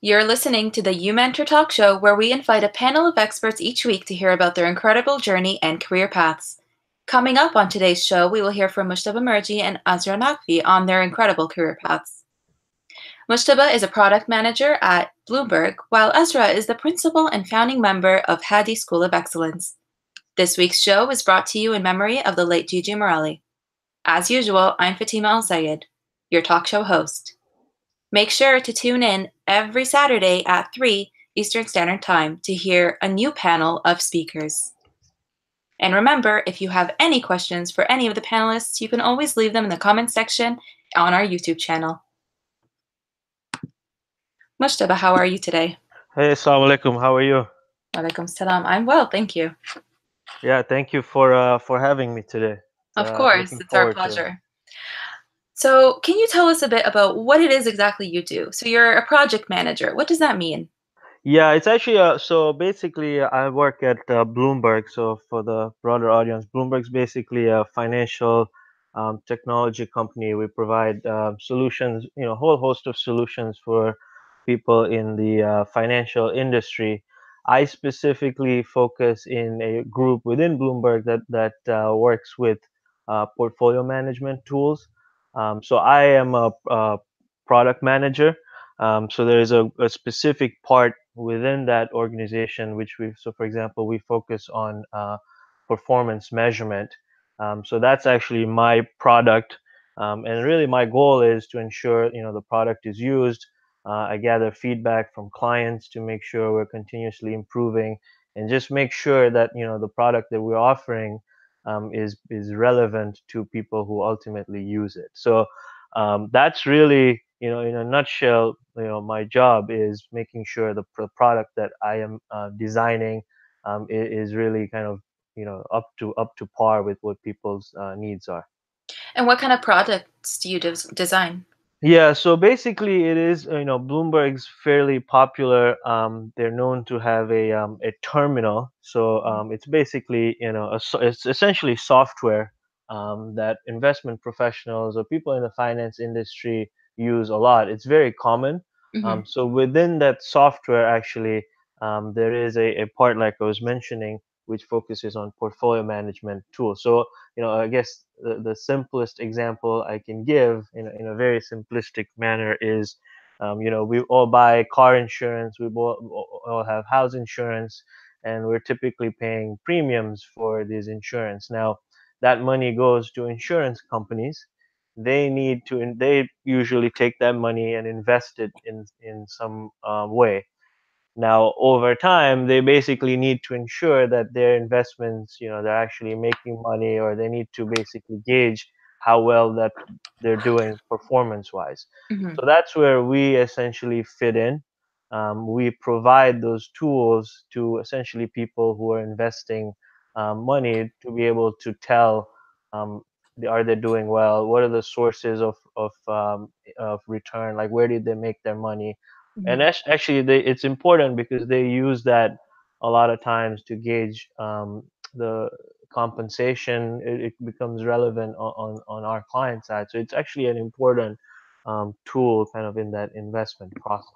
You're listening to the uMentor Talk Show, where we invite a panel of experts each week to hear about their incredible journey and career paths. Coming up on today's show, we will hear from Mushtaba Murji and Azra Naqvi on their incredible career paths. Mushtaba is a product manager at Bloomberg, while Azra is the principal and founding member of Hadi School of Excellence. This week's show is brought to you in memory of the late Gigi Morelli. As usual, I'm Fatima Al Sayed, your talk show host. Make sure to tune in every Saturday at 3 Eastern Standard Time to hear a new panel of speakers. And remember, if you have any questions for any of the panelists, you can always leave them in the comments section on our YouTube channel. Mushtaba, how are you today? Hey, assalamu alaikum. How are you? Walaikum salam. I'm well, thank you. Yeah, thank you for having me today. Of course, Looking it's our forward to it. pleasure. So, can you tell us a bit about what it is exactly you do? So, you're a project manager. What does that mean? Yeah, it's actually so basically I work at Bloomberg. So for the broader audience, Bloomberg's basically a financial technology company. We provide solutions, a whole host of solutions for people in the financial industry. I specifically focus in a group within Bloomberg that works with portfolio management tools. So I am a product manager. So there is a specific part within that organization which so for example we focus on performance measurement. So that's actually my product, and really my goal is to ensure the product is used. I gather feedback from clients to make sure we're continuously improving and just make sure that the product that we're offering is relevant to people who ultimately use it. So that's really, in a nutshell, my job is making sure the product that I am designing is really kind of, up to par with what people's needs are. And what kind of products do you design? Yeah, so basically it is, Bloomberg's fairly popular. They're known to have a terminal. So it's basically, it's essentially software that investment professionals or people in the finance industry use a lot. It's very common. Mm-hmm. So within that software, actually, there is a part, like I was mentioning, which focuses on portfolio management tools. So I guess the simplest example I can give in a very simplistic manner is, we all buy car insurance, we all have house insurance, and we're typically paying premiums for these insurance. Now, that money goes to insurance companies. They usually take that money and invest it in some way. Now, over time, they basically need to ensure that their investments, they're actually making money, or they need to basically gauge how well that they're doing performance-wise. Mm-hmm. So that's where we essentially fit in. We provide those tools to essentially people who are investing money to be able to tell, um, are they doing well? What are the sources of return? Like, where did they make their money? And Mm-hmm. actually, it's important because they use that a lot of times to gauge the compensation. It becomes relevant on our client side. So it's actually an important tool kind of in that investment process.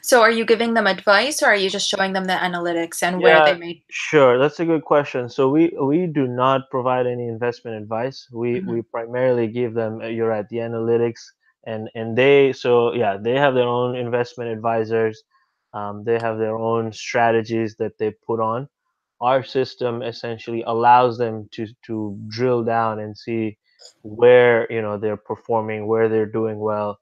So, are you giving them advice, or are you just showing them the analytics and where Yeah, they make? sure. That's a good question. So we do not provide any investment advice. Mm-hmm. We primarily give them, you're right, the analytics, and they, so yeah, they have their own investment advisors. They have their own strategies that they put on. Our system essentially allows them to drill down and see where they're performing, where they're doing well.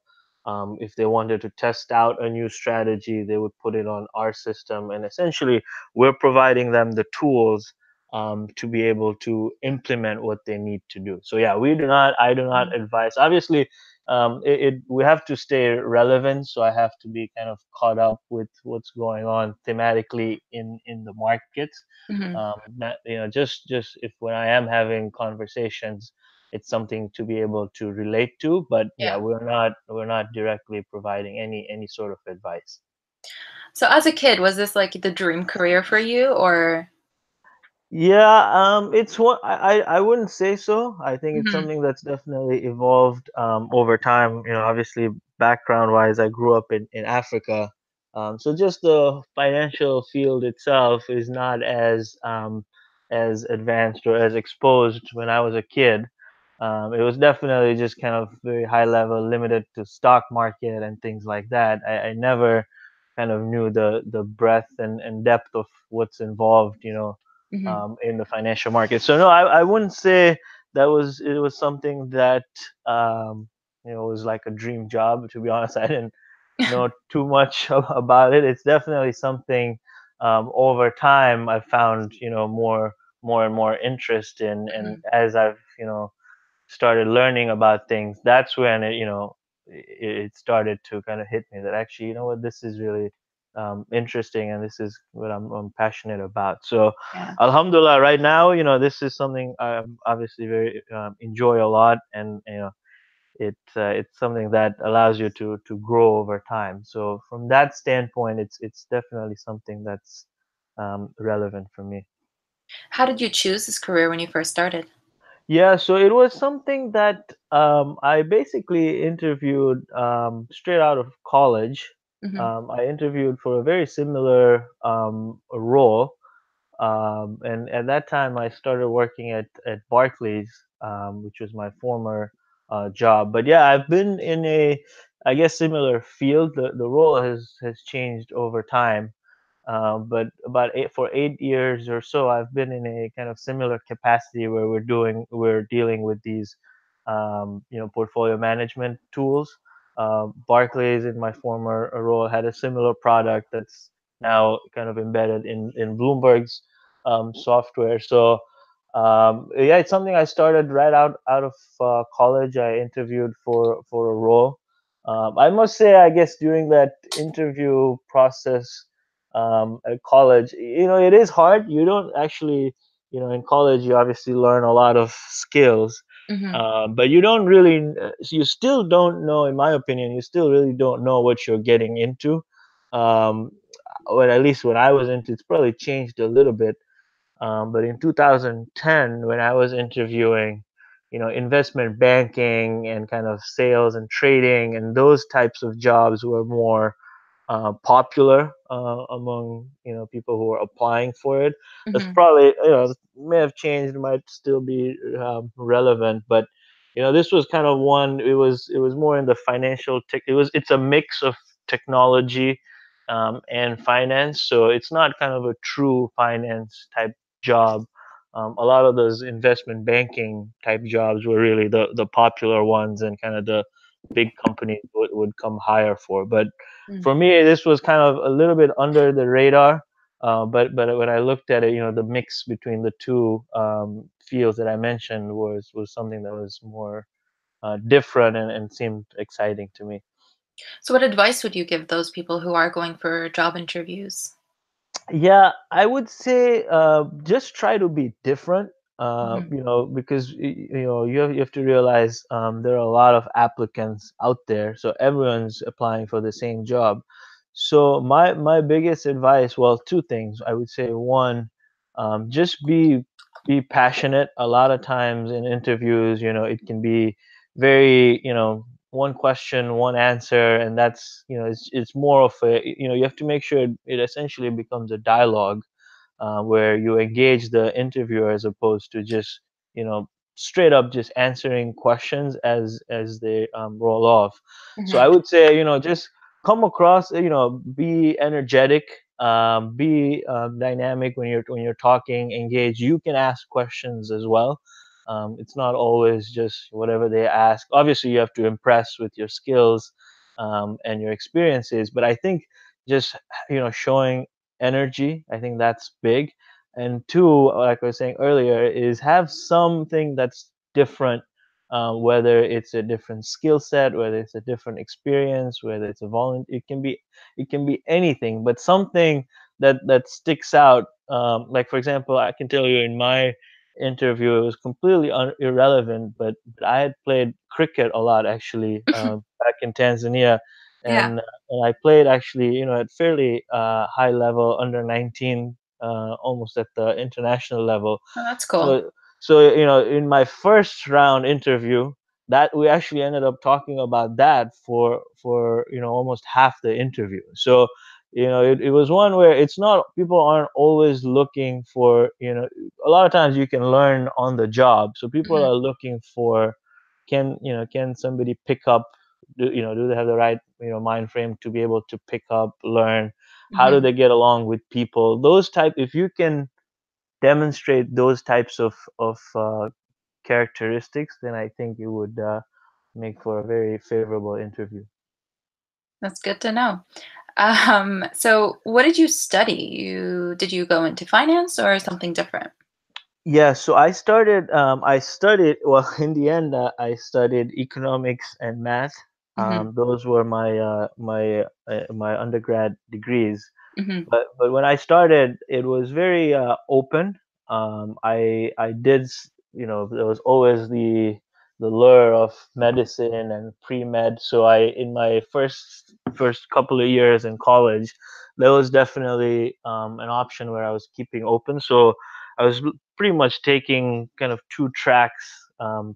If they wanted to test out a new strategy, they would put it on our system, and essentially we're providing them the tools to be able to implement what they need to do. So yeah, I do not advise. Obviously, we have to stay relevant. So I have to be kind of caught up with what's going on thematically in the markets. Mm-hmm. That, just if when I am having conversations, it's something to be able to relate to. But yeah, Yeah. we're not directly providing any sort of advice. So, as a kid, was this like the dream career for you, or? Yeah, it's what I wouldn't say so. I think it's Hmm. something that's definitely evolved over time. Obviously background wise, I grew up in Africa. So just the financial field itself is not as advanced or as exposed when I was a kid. It was definitely just kind of very high level, limited to stock market and things like that. I never kind of knew the breadth and depth of what's involved, Hmm. in the financial market. So no, I wouldn't say that was something that was like a dream job. To be honest, I didn't know too much about it. It's definitely something over time I've found more and more interest in, and Hmm. as I've started learning about things, that's when it started to kind of hit me that actually, what, this is really interesting, and this is what I'm passionate about. So, Yeah. Alhamdulillah, right now, this is something I obviously very enjoy a lot, and it's something that allows you to grow over time. So from that standpoint, it's definitely something that's relevant for me. How did you choose this career when you first started? Yeah, so it was something that I basically interviewed straight out of college. Hmm. I interviewed for a very similar role, and at that time I started working at Barclays, which was my former job. But yeah, I've been in a, I guess, similar field. The role has changed over time, but about for 8 years or so, I've been in a kind of similar capacity where we're dealing with these, portfolio management tools. Barclays, in my former role, had a similar product that's now kind of embedded in Bloomberg's software. So yeah, it's something I started right out of college. I interviewed for a role. I must say, I guess during that interview process at college, it is hard. You don't actually, in college, you obviously learn a lot of skills, Hmm. but you don't really, you still don't know, in my opinion, you still really don't know what you're getting into. Um, or at least when I was into, it's probably changed a little bit. But in 2010, when I was interviewing, investment banking and kind of sales and trading and those types of jobs were more popular among people who are applying for it. That's Hmm. probably may have changed, might still be relevant, but this was kind of one. It was more in the financial tech. It's a mix of technology and finance, so it's not kind of a true finance type job. A lot of those investment banking type jobs were really the popular ones, and kind of the big companies would come higher for. But for me, this was kind of a little bit under the radar. But when I looked at it, the mix between the two fields that I mentioned was something that was more different and seemed exciting to me. So, what advice would you give those people who are going for job interviews? Yeah, I would say just try to be different. Hmm. Because you have to realize there are a lot of applicants out there, so everyone's applying for the same job. So my biggest advice, well, two things I would say. One, just be passionate. A lot of times in interviews, it can be very, one question, one answer, and that's, it's more of a, you have to make sure it essentially becomes a dialogue, where you engage the interviewer as opposed to just you know straight up just answering questions as they roll off. So I Hmm. would say, just come across, be energetic, be dynamic when you're talking, engage. You can ask questions as well. It's not always just whatever they ask. Obviously, you have to impress with your skills and your experiences, but I think just showing energy, I think that's big. And two, like I was saying earlier, is have something that's different, whether it's a different skill set, whether it's a different experience, whether it's a volunteer. It can be anything, but something that sticks out. Like for example, I can tell you in my interview, it was completely irrelevant, but I had played cricket a lot actually back in Tanzania, Yeah. and I played actually, at fairly high level under 19 almost at the international level. Oh, that's cool. So in my first round interview, that we actually ended up talking about that for almost half the interview. So it was one where it's not, people aren't always looking for, a lot of times you can learn on the job. So people Mhm, are looking for, can somebody pick up, do they have the right mind frame to be able to pick up, learn, how do mhm. they get along with people, those type, if you can demonstrate those types of characteristics, then I think it would make for a very favorable interview. That's good to know. So what did you study? Did you go into finance or something different? Yeah, so I studied, well, in the end, I studied economics and math. Mhm, Those were my undergrad degrees. mhm, But when I started, it was very open. I did, there was always the lure of medicine and pre-med. So in my first couple of years in college, there was definitely an option where I was keeping open. So I was pretty much taking kind of two tracks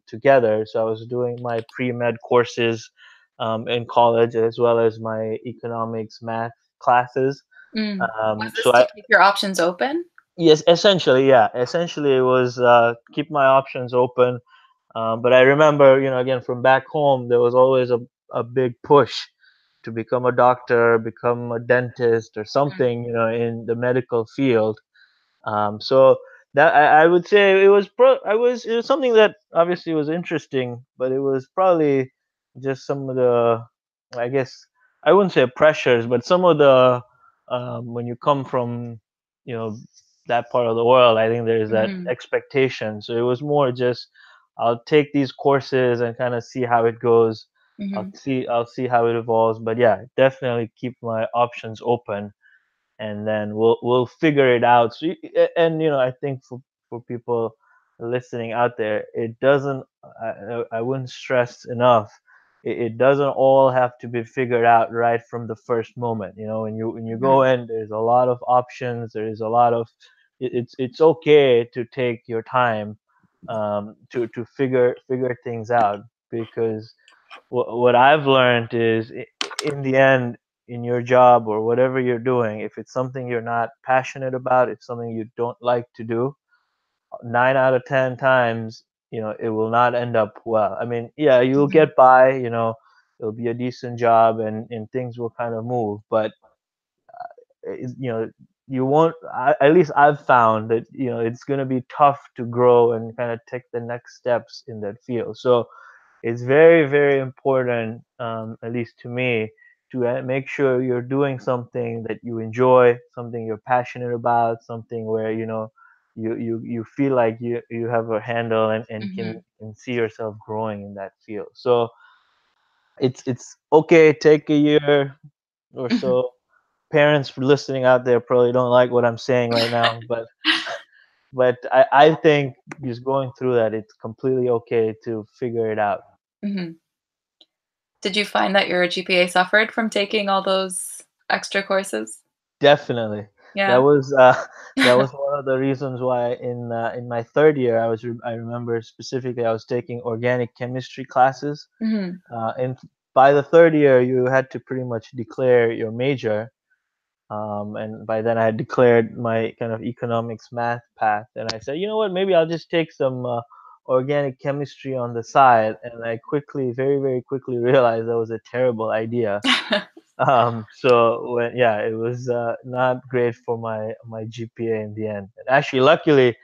together. So I was doing my pre-med courses in college, as well as my economics math classes. mm. Was So this to keep your options open? yes, essentially, yeah, essentially it was keep my options open. But I remember, again, from back home, there was always a big push to become a doctor, become a dentist, or Mm, something, in the medical field. So that I would say it was something that obviously was interesting, but it was probably just some of the, I guess, I wouldn't say pressures, but some of the, when you come from you know that part of the world, I think there's that mhm, expectation. So it was more just, I'll take these courses and kind of see how it goes. mhm, I'll see how it evolves. But yeah, definitely keep my options open, and then we'll figure it out. So and I think for people listening out there, it doesn't, I wouldn't stress enough, it doesn't all have to be figured out right from the first moment. When you go mhm, in, there's a lot of options, there is a lot of, it's okay to take your time to figure things out, because what I've learned is, in the end, in your job or whatever you're doing, if it's something you're not passionate about, it's something you don't like to do, 9 out of 10 times, it will not end up well. I mean, yeah, you'll mhm, get by, it'll be a decent job, and things will kind of move, but you won't. At least I've found that it's going to be tough to grow and kind of take the next steps in that field. So it's very, very important, at least to me, to make sure you're doing something that you enjoy, something you're passionate about, something where you feel like you have a handle, and can mhm. can see yourself growing in that field. So it's okay, take a year or Mhm. so. Parents listening out there probably don't like what I'm saying right now, but I think just going through that, it's completely okay to figure it out. Mhm. Did you find that your GPA suffered from taking all those extra courses? Definitely. That Yeah. was that was one of the reasons why in my third year, I remember specifically, I was taking organic chemistry classes. Mhm. And by the third year, you had to pretty much declare your major. And by then I had declared my kind of economics math path, and I said, you know what, maybe I'll just take some organic chemistry on the side. And I very, very quickly realized that was a terrible idea. So yeah, it was not great for my GPA in the end. And actually, luckily,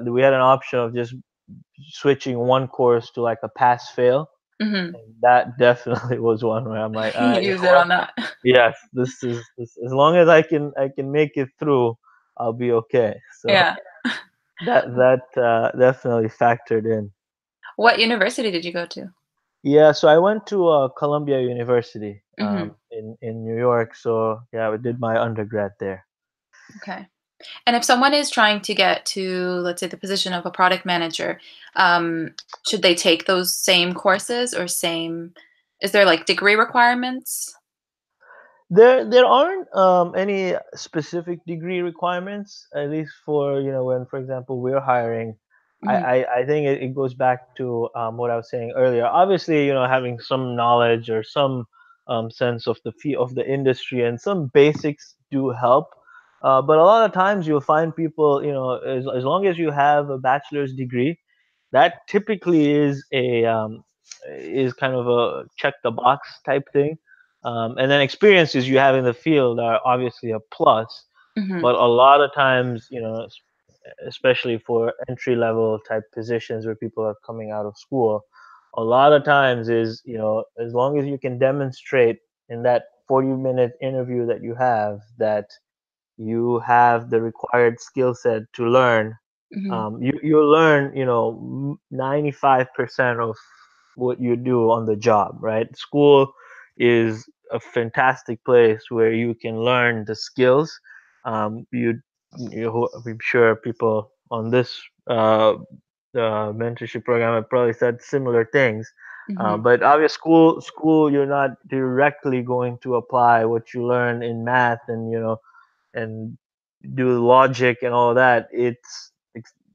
we had an option of just switching one course to like a pass fail, Mhm. and that definitely was one where I'm like, you Use know it what? on that. Yes, this. As long as I can make it through, I'll be okay. So Yeah. that definitely factored in. What university did you go to? Yeah, so I went to Columbia University Mhm. in New York. So yeah, I did my undergrad there. Okay. And if someone is trying to get to, let's say, the position of a product manager, um, should they take those same courses or same is there, like, degree requirements? There aren't any specific degree requirements, at least for when, for example, we're hiring. Hmm. I think it goes back to what I was saying earlier. Obviously, having some knowledge or some sense of the industry and some basics do help. But a lot of times you'll find people, as long as you have a bachelor's degree, that typically is kind of a check the box type thing. And then experiences you have in the field are obviously a plus, Hmm. but a lot of times, especially for entry level type positions where people are coming out of school, a lot of times is, as long as you can demonstrate in that 40-minute interview that you have that you have the required skill set to learn. Hmm. You'll learn 95% of what you do on the job, right? School is a fantastic place where you can learn the skills. I'm sure people on this mentorship program have probably said similar things. Hmm. But obviously, school, you're not directly going to apply what you learn in math and and do logic and all that. It's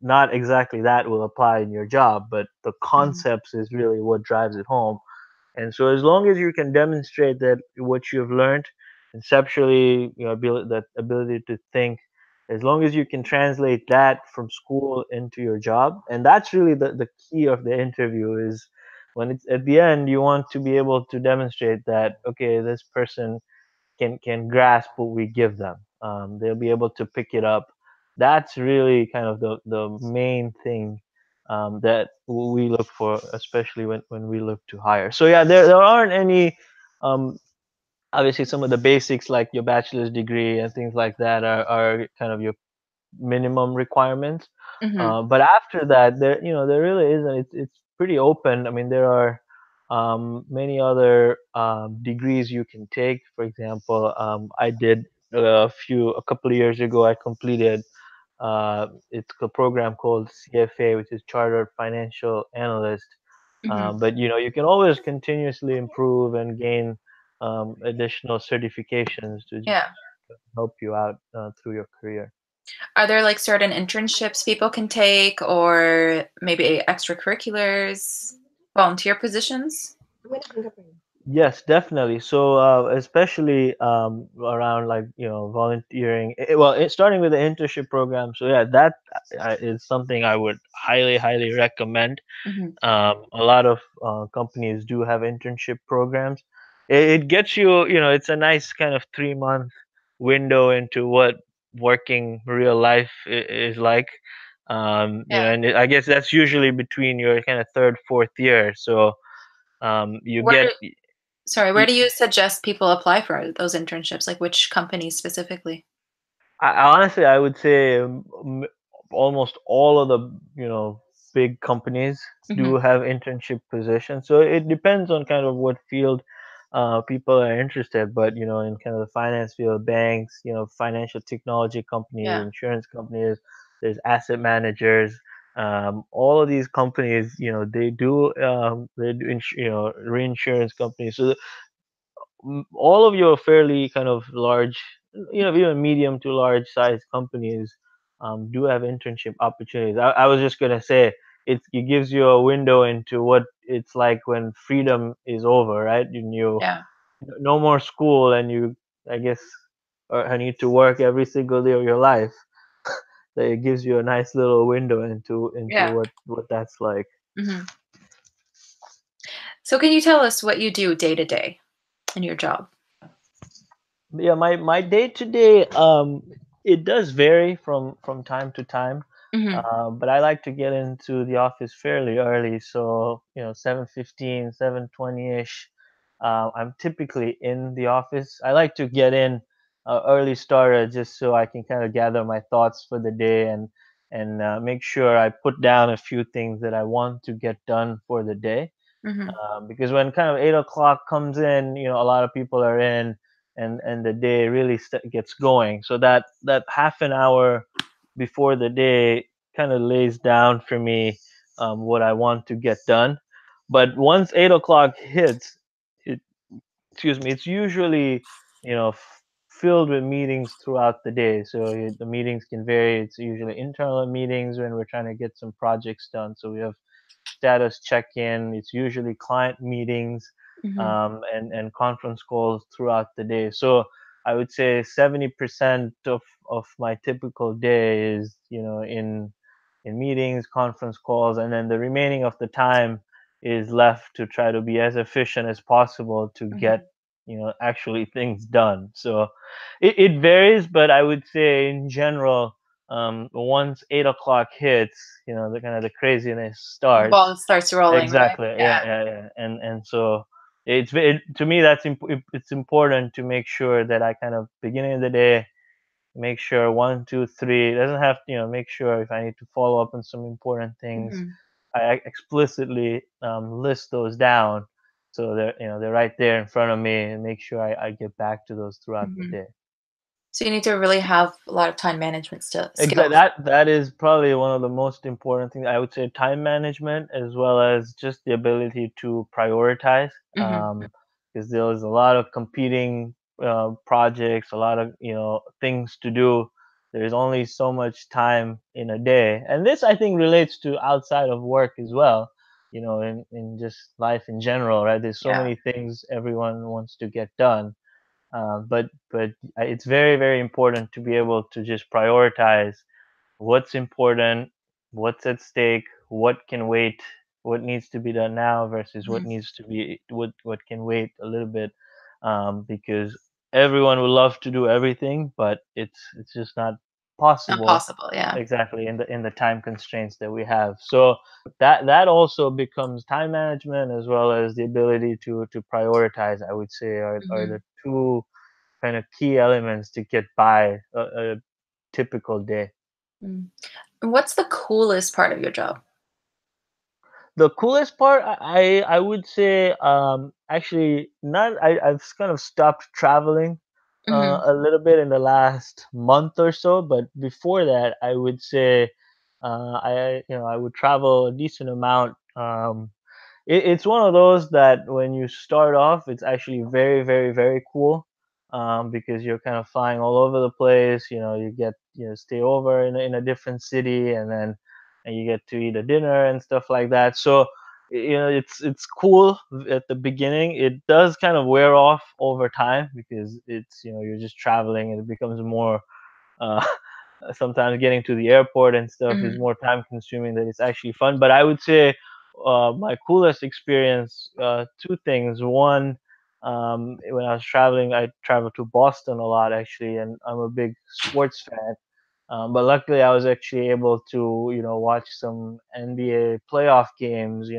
not exactly that will apply in your job, but the Hmm. concepts is really what drives it home. And so as long as you can demonstrate that what you've learned conceptually, that ability to think, as long as you can translate that from school into your job, and that's really the key of the interview is when it's at the end, you want to be able to demonstrate that, okay, this person can grasp what we give them. They'll be able to pick it up. That's really kind of the main thing that we look for, especially when we look to hire. So yeah, there aren't any. Um, Obviously, some of the basics like your bachelor's degree and things like that are kind of your minimum requirements. Hmm. But after that, there really isn't. It's pretty open. I mean, there are many other degrees you can take. For example, I did a couple of years ago. I completed it's a program called CFA, which is Chartered Financial Analyst. Hmm. But you can always continuously improve and gain additional certifications to just Yeah. help you out through your career. Are there like certain internships people can take or maybe extracurriculars, volunteer positions? Yes, definitely. So, especially around like volunteering. Well, starting with the internship program. So yeah, that is something I would highly recommend. Hmm. A lot of companies do have internship programs. It gets you, it's a nice kind of 3 month window into what working real life is like. Yeah. And I guess that's usually between your kind of third, fourth year. So you Where get. do, sorry, where do you suggest people apply for those internships? Like which companies specifically? Honestly, I would say almost all of the big companies Hmm. do have internship positions. So it depends on kind of what field people are interested. But in kind of the finance field, banks, financial technology companies, Yeah. insurance companies, there's asset managers. All of these companies, they do reinsurance companies. So all of your fairly kind of large, even medium to large size companies do have internship opportunities. I was just gonna say it gives you a window into what it's like when freedom is over, right? Yeah. No more school, and I guess, I need to work every single day of your life. That it gives you a nice little window into Yeah. what that's like. Hmm. So can you tell us what you do day to day in your job? Yeah, my day to day, it does vary from time to time. Hmm. But I like to get into the office fairly early, so 7:15, 7:20 ish. I'm typically in the office. I like to get in early starter just so I can kind of gather my thoughts for the day and make sure I put down a few things that I want to get done for the day. Hmm. Because when kind of 8 o'clock comes in, a lot of people are in, and the day really gets going. So that half an hour before the day kind of lays down for me what I want to get done. But once 8 o'clock hits, it, excuse me, it's usually. filled with meetings throughout the day. So the meetings can vary. It's usually internal meetings when we're trying to get some projects done. So we have status check-in. It's usually client meetings, Hmm. and conference calls throughout the day. So I would say 70% of my typical day is in meetings, conference calls, and then the remaining of the time is left to try to be as efficient as possible to get Hmm. actually things done. So it varies, but I would say in general, once 8 o'clock hits, the kind of the craziness The ball starts. starts rolling, right? Exactly. Yeah, Yeah. yeah, yeah. And so to me it's important to make sure that I kind of beginning of the day make sure one, two, three. It doesn't have to, make sure if I need to follow up on some important things, Hmm. I explicitly list those down so they're right there in front of me and make sure I get back to those throughout the Hmm. day. So you need to really have a lot of time management Exactly. skills. That is probably one of the most important things. I would say time management as well as just the ability to prioritize. Hmm. Because there's a lot of competing projects, a lot of things to do. There's only so much time in a day, and this I think relates to outside of work as well. In just life in general, right? There's so Yeah. many things everyone wants to get done, but it's very very important to be able to just prioritize what's important, what's at stake, what can wait, what needs to be done now versus Mhm. what can wait a little bit, because everyone would love to do everything, but it's just not Not possible possible, yeah. exactly in the time constraints that we have. So that also becomes time management as well as the ability to prioritize. I would say are the Mhm. two kind of key elements to get by a typical day. Mm. And what's the coolest part of your job? The coolest part, I would say, actually, not. I've kind of stopped traveling Mhm. a little bit in the last month or so, but before that, I would say, I would travel a decent amount. It's one of those that when you start off, it's actually very, very, very cool, because you're kind of flying all over the place. You get stay over in a different city, and you get to eat a dinner and stuff like that. So it's cool at the beginning. It does kind of wear off over time because it's you're just traveling and it becomes more. Uh, Sometimes getting to the airport and stuff is Mhm. more time consuming than it's actually fun. But I would say my coolest experience, two things. One, when I was traveling, I traveled to Boston a lot actually, and I'm a big sports fan. But luckily, I was actually able to, watch some NBA playoff games,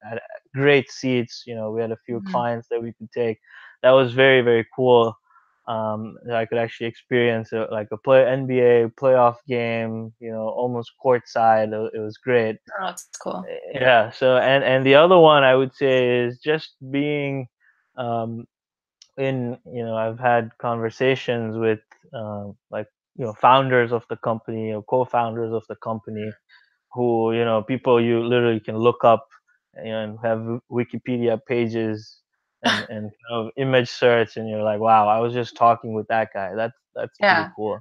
at great seats. We had a few Mhm. clients that we could take. That was very, very cool. That I could actually experience like a NBA playoff game, almost courtside. It was great. Oh, that's cool. Yeah. So and the other one I would say is just being um, I've had conversations with like founders of the company or co-founders of the company who people you literally can look up, and have Wikipedia pages and kind of image search, and you're like, wow, I was just talking with that guy. That's pretty Yeah. cool.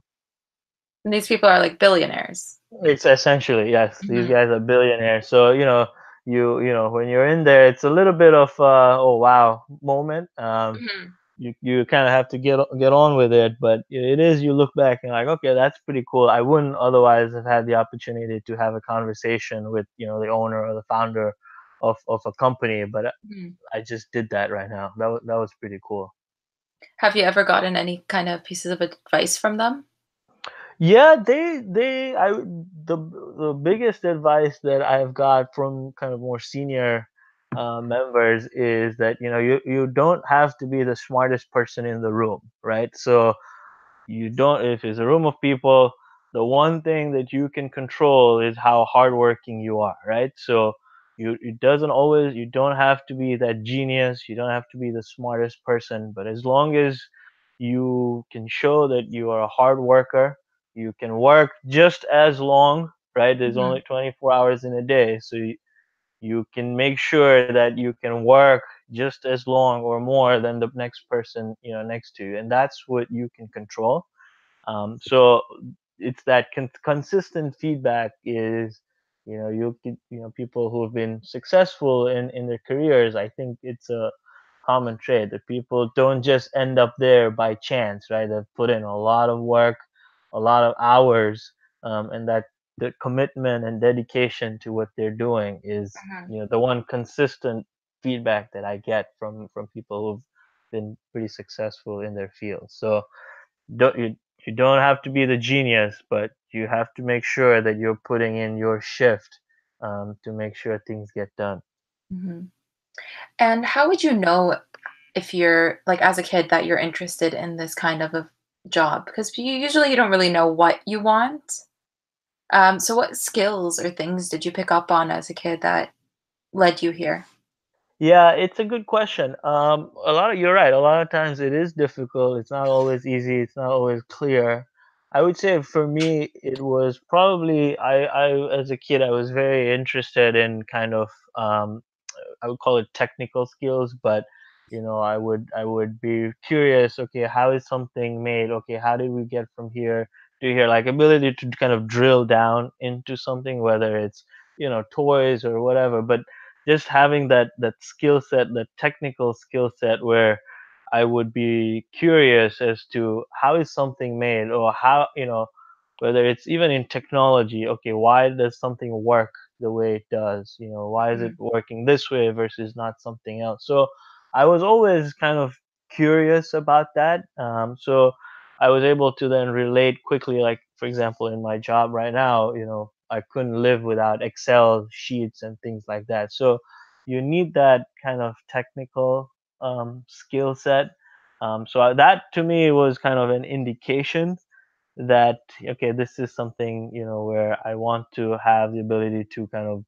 And these people are like billionaires. It's essentially, yes, these Mhm. guys are billionaires. So when you're in there, it's a little bit of oh wow moment. Mhm. You kind of have to get on with it, but it is, you look back and like, okay, that's pretty cool. I wouldn't otherwise have had the opportunity to have a conversation with the owner or the founder of a company, but Mhm. I just did that right now. That was pretty cool. Have you ever gotten any kind of pieces of advice from them? Yeah, they I the biggest advice that I've got from kind of more senior members is that you don't have to be the smartest person in the room, right? So you don't if it's a room of people, the one thing that you can control is how hardworking you are, right? So you don't have to be that genius, you don't have to be the smartest person, but as long as you can show that you are a hard worker, you can work just as long, right? There's only Mhm. 24 hours in a day, so you can make sure that you can work just as long or more than the next person, next to you, and that's what you can control. So it's that consistent feedback is, you get, people who have been successful in their careers. I think it's a common trait that people don't just end up there by chance, right? They've put in a lot of work, a lot of hours, and that the commitment and dedication to what they're doing is, Mhm. the one consistent feedback that I get from people who've been pretty successful in their field. So you don't have to be the genius, but you have to make sure that you're putting in your shift, to make sure things get done. Mhm. And how would you know if you're like as a kid that you're interested in this kind of a job? Because you don't really know what you want. So what skills or things did you pick up on as a kid that led you here? Yeah, it's a good question. You're right. A lot of times it is difficult. It's not always easy. It's not always clear. I would say for me, it was probably as a kid, I was very interested in kind of, I would call it technical skills, but I would be curious. Okay, how is something made? Okay, how did we get from here to here? Like ability to kind of drill down into something, whether it's toys or whatever. But just having that skill set, that technical skill set, where I would be curious as to how is something made, or how whether it's even in technology. Okay, why does something work the way it does? Why is it Mhm. working this way versus not something else? So I was always kind of curious about that. So I was able to then relate quickly. Like for example, in my job right now, I couldn't live without Excel sheets and things like that. So you need that kind of technical, skill set. So that to me was kind of an indication that okay, this is something where I want to have the ability to kind of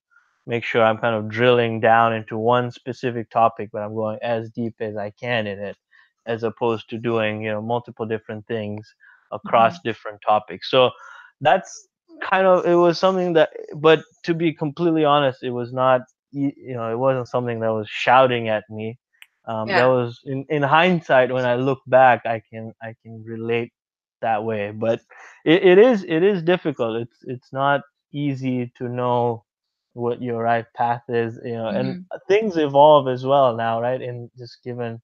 make sure I'm kind of drilling down into one specific topic, but I'm going as deep as I can in it, as opposed to doing multiple different things across Mhm. different topics. So that's kind of, it was something that, but to be completely honest, it was not, it wasn't something that was shouting at me. That Yeah. was in hindsight, when I look back, I can relate that way. But it is difficult. It's not easy to know what your right path is, and Mhm. things evolve as well now, right? And just given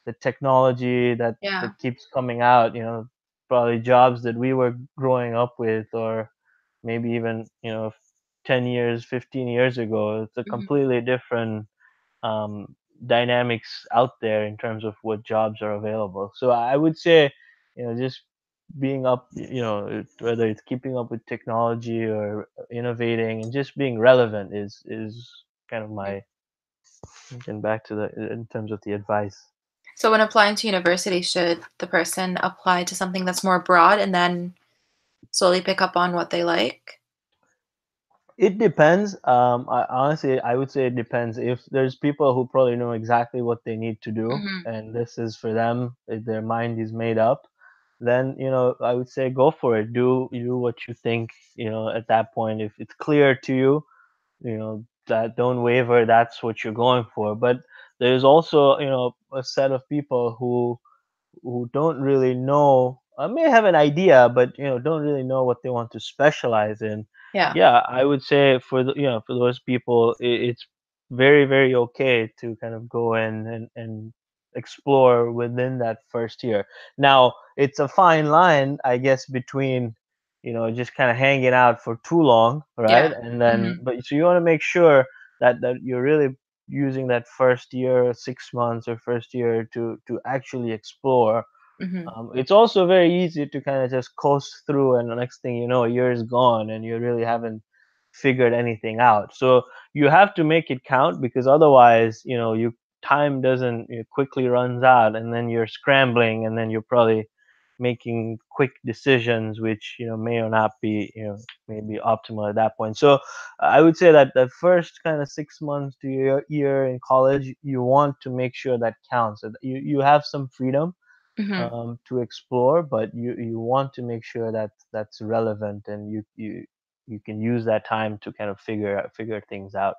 the technology that Yeah. keeps coming out, probably jobs that we were growing up with, or maybe even 10 years, 15 years ago, it's a Mhm. completely different, dynamics out there in terms of what jobs are available. So I would say, just being up, whether it's keeping up with technology or innovating and just being relevant is kind of Mhm. my, getting back to the, in terms of the advice. So when applying to university, should the person apply to something that's more broad and then slowly pick up on what they like? It depends. I would say it depends. If there's people who probably know exactly what they need to do, Mhm. and this is for them, if their mind is made up, then I would say go for it. Do what you think. At that point, if it's clear to you, that don't waver. That's what you're going for. But there's also a set of people who don't really know, I may have an idea, but don't really know what they want to specialize in. Yeah. Yeah, I would say for for those people, it's very very okay to kind of go in and explore within that first year. Now it's a fine line, I guess, between just kind of hanging out for too long, right? Yeah. And then, Mhm. but so you want to make sure that you're really using that first year, 6 months, or first year to actually explore. Mhm. It's also very easy to kind of just coast through, and the next thing you know, a year is gone, and you really haven't figured anything out. So you have to make it count, because otherwise, you time doesn't, quickly runs out, and then you're scrambling, and then you're probably making quick decisions, which may or not be maybe optimal at that point. So I would say that the first kind of 6 months to year in college, you want to make sure that counts, that you have some freedom, Mhm. to explore, but you want to make sure that that's relevant, and you can use that time to kind of figure things out.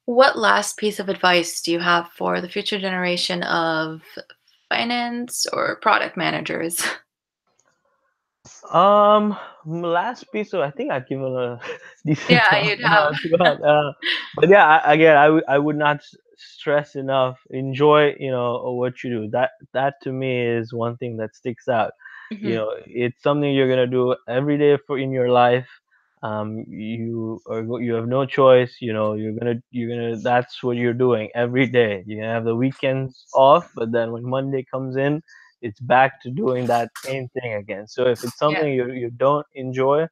What last piece of advice do you have for the future generation of finance or product managers? Last piece of I think I've given a Yeah, decent thought you'd have. throughout. But yeah, again, I would not stress enough. Enjoy, what you do. That to me is one thing that sticks out. Mhm. It's something you're gonna do every day for in your life. You have no choice. You're gonna that's what you're doing every day. You're gonna have the weekends off, but then when Monday comes in, it's back to doing that same thing again. So if it's Yeah. something you don't enjoy,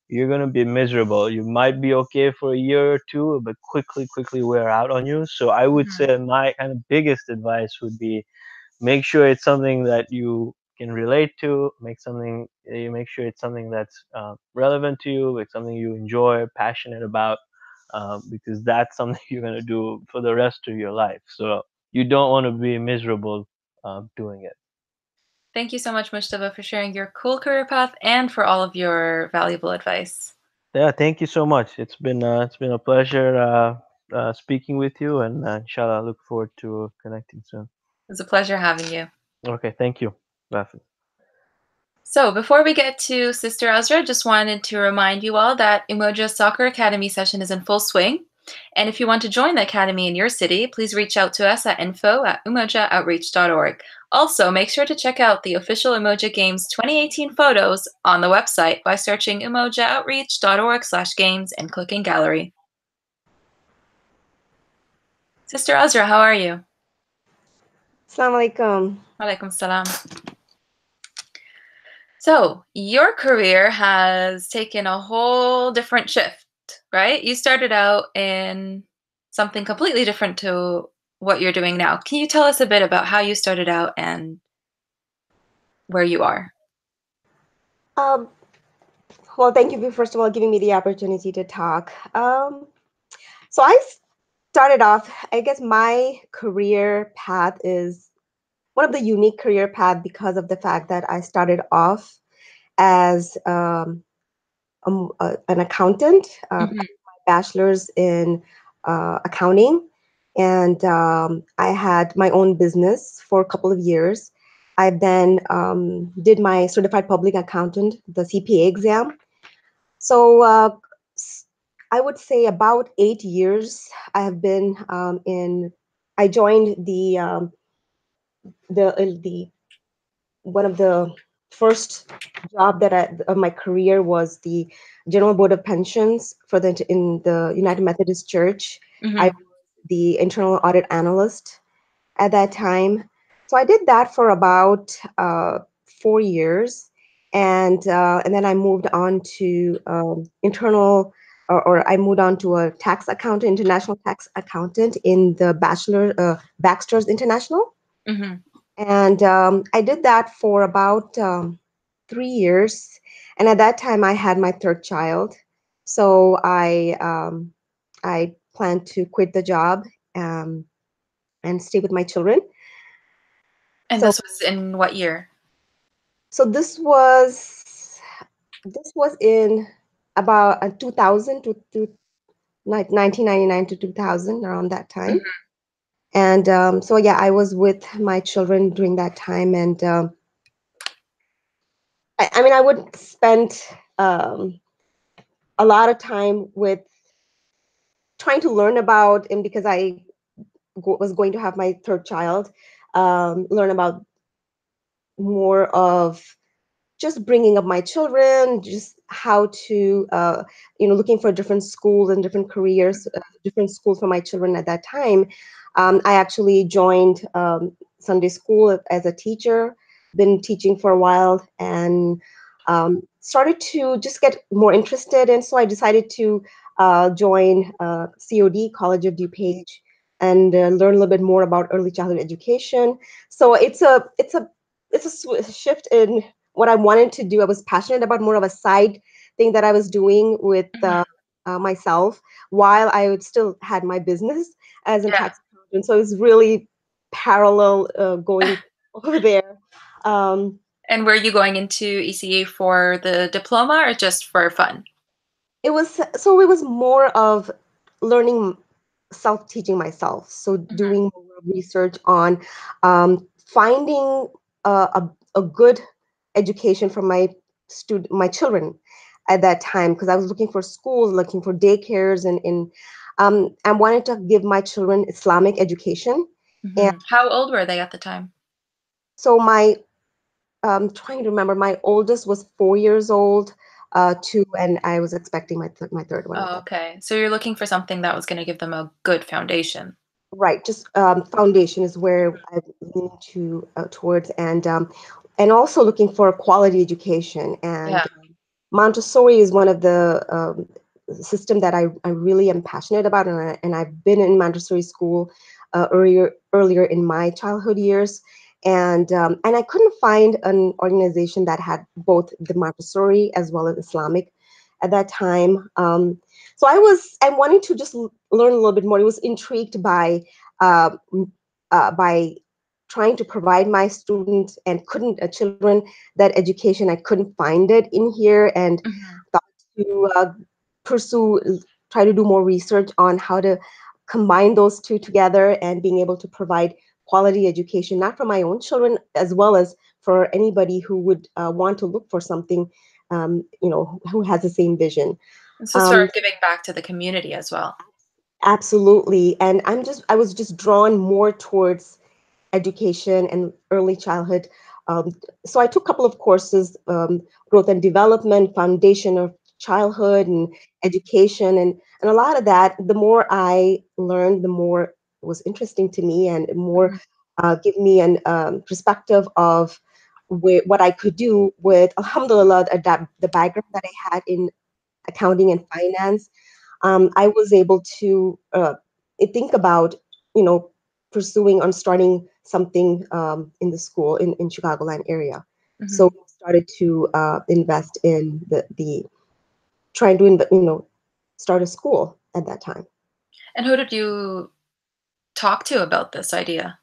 you're gonna be miserable. You might be okay for a year or two, but quickly wear out on you. So I would Mhm. say my kind of biggest advice would be make sure it's something that you can relate to. You make sure it's something that's relevant to you. It's something you enjoy, passionate about, because that's something you're gonna do for the rest of your life. So you don't want to be miserable doing it. Thank you so much, Mushtaba, for sharing your cool career path and for all of your valuable advice. Yeah, thank you so much. It's been a pleasure speaking with you, and inshallah, I look forward to connecting soon. It was a pleasure having you. Okay, thank you. Bye. So, before we get to Sister Azra, just wanted to remind you all that Umoja Soccer Academy session is in full swing. And if you want to join the academy in your city, please reach out to us at info@umojaaoutreach.org. Also, make sure to check out the official Umoja Games 2018 photos on the website by searching umojaaoutreach.org/games and clicking gallery. Sister Azra, how are you? Assalamu alaikum. Walaikum salam. So, your career has taken a whole different shift, right? You started out in something completely different to what you're doing now. Can you tell us a bit about how you started out and where you are? Um, well, thank you for first of all giving me the opportunity to talk. So I started off, I guess my career path is one of the unique career path because of the fact that I started off as an accountant. Mhm, My bachelor's in accounting, and I had my own business for a couple of years. I then did my certified public accountant, the CPA exam. So I would say about 8 years I have been in. I joined the one of the first job that of my career was the General Board of Pensions for the in the United Methodist Church. I mhm, was the internal audit analyst at that time. So I did that for about 4 years, and then I moved on to or I moved on to a tax accountant, international tax accountant in the Baxter's International. mhm. And I did that for about 3 years. And at that time, I had my third child. So I planned to quit the job um, and stay with my children. And So this was in what year? so this was in about 2000 to 1999 to 2000, around that time. Mhm. And so yeah, I was with my children during that time, and I mean, I would spend um, a lot of time with trying to learn about, and because I was going to have my third child, learn about more of just bringing up my children, just how to, looking for different schools and different careers, different schools for my children at that time. I actually joined Sunday school as a teacher, been teaching for a while, and started to just get more interested. And so I decided to join COD, College of DuPage, and learn a little bit more about early childhood education. So it's a shift in what I wanted to do. I was passionate about more of a side thing that I was doing with Mhm. myself while I would still had my business as a Yeah. tax accountant. So it was really parallel going over there. Um, And were you going into ECE for the diploma or just for fun? it was more of learning. self-teaching myself. So Mhm. doing more research on finding a good education for my children at that time, because I was looking for schools, looking for daycares, and I wanted to give my children Islamic education. And How old were they at the time? so trying to remember, my oldest was 4 years old, two, and I was expecting my third one at Oh, that. okay. So you're looking for something that was going to give them a good foundation. Right, just foundation is where I lean to towards, and also looking for quality education. Yeah. And Montessori is one of the system that I really am passionate about, and I've been in Montessori school earlier in my childhood years, and I couldn't find an organization that had both the Montessori as well as Islamic at that time. So I wanted to just learn a little bit more. I was intrigued uh, by trying to provide my students and couldn't children that education. I couldn't find it in here, and Mhm. thought to pursue, try to do more research on how to combine those two together and being able to provide quality education, not for my own children, as well as for anybody who would want to look for something, who has the same vision. And so sort Um, of giving back to the community as well. Absolutely. And I was just drawn more towards education and early childhood. Um, so I took a couple of courses, growth and development, foundation of childhood and education. And a lot of that, the more I learned, the more it was interesting to me, and more Mhm. give me an perspective of what I could do with, alhamdulillah, the background that I had in accounting and finance. I was able to think about, you know, pursuing on starting something in the school in Chicagoland area. So Mhm. we started to invest in the trying to, start a school at that time. And who did you talk to about this idea?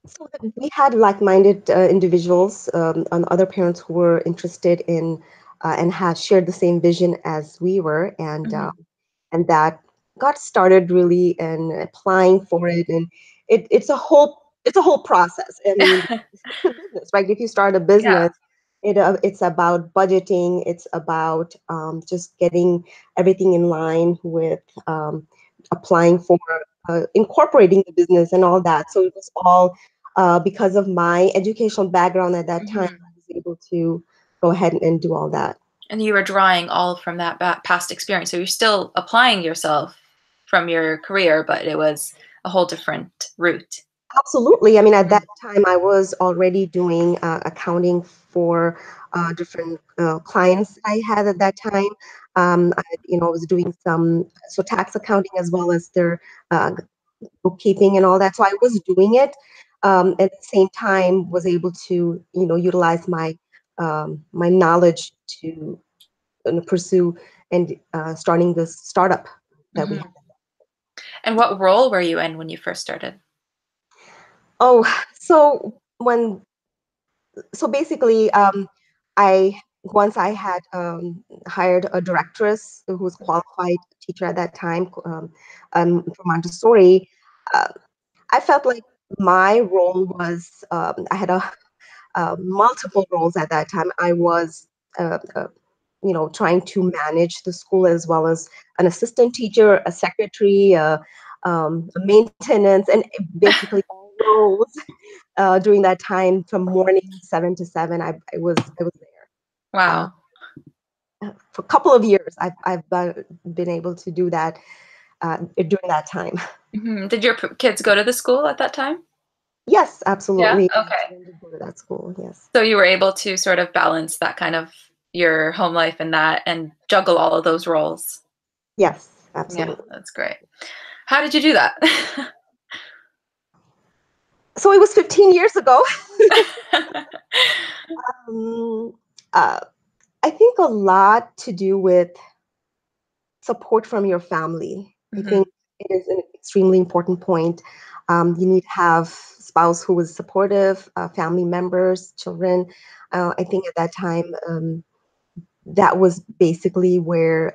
So we had like-minded individuals, and other parents who were interested in and had shared the same vision as we were, Mhm. and that got started really and applying for it, and it's a whole process. I mean, it's a business, right? If you start a Yeah. business, it's about budgeting, it's about just getting everything in line with applying for incorporating the business and all that. So it was all because of my educational background at that time. Mhm. I was able to go ahead and do all that. And you were drawing all from that past experience. So you're still applying yourself from your career, but it was a whole different route. Absolutely. I mean, at that Mhm. time, I was already doing accounting for different clients I had at that time. I was doing some tax accounting as well as their uh, bookkeeping and all that. So I was doing it. At the same time, was able to utilize my knowledge to pursue and starting this startup that we Mhm. have. And what role were you in when you first started? Oh, so when so basically, I once I had hired a directress who was qualified teacher at that time, for Montessori. Uh, I felt like my role was I had multiple roles at that time. I was trying to manage the school as well as an assistant teacher, a secretary, a maintenance, and basically all roles during that time from morning 7 to 7. I was there Wow. for a couple of years. I've been able to do that during that time. Did your kids go to the school at that time? Yes, Yeah. absolutely. My Okay. children did go to that school. Yes, So you were able to sort of balance that kind of your home life and that and juggle all of those roles. yes, Yeah, absolutely. that's great. How did you do that? So it was 15 years ago. Um, uh, I think a lot to do with support from your family. I think Mhm. it is an extremely important point. You need to have spouse who is supportive, family members, children. I think at that time, that was basically where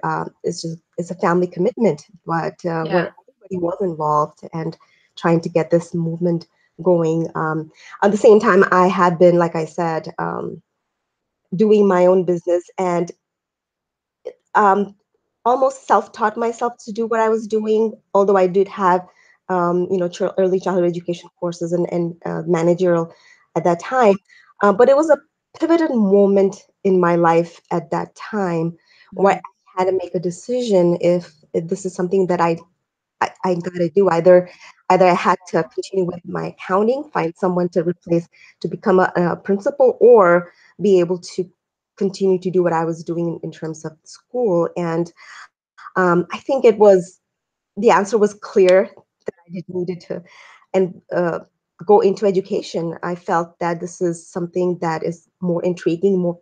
is a family commitment, but Yeah. where everybody was involved and trying to get this movement going. At the same time, I had been, like I said, doing my own business and um, almost self-taught myself to do what I was doing, although I did have, early childhood education courses and managerial at that time. But it was a pivotal moment in my life at that time where Mhm. I had to make a decision if this is something that I gotta do. Either I had to continue with my accounting, find someone to replace to become a principal, or be able to continue to do what I was doing in terms of school. And I think the answer was clear that I did needed to and go into education. I felt that this is something that is more intriguing, more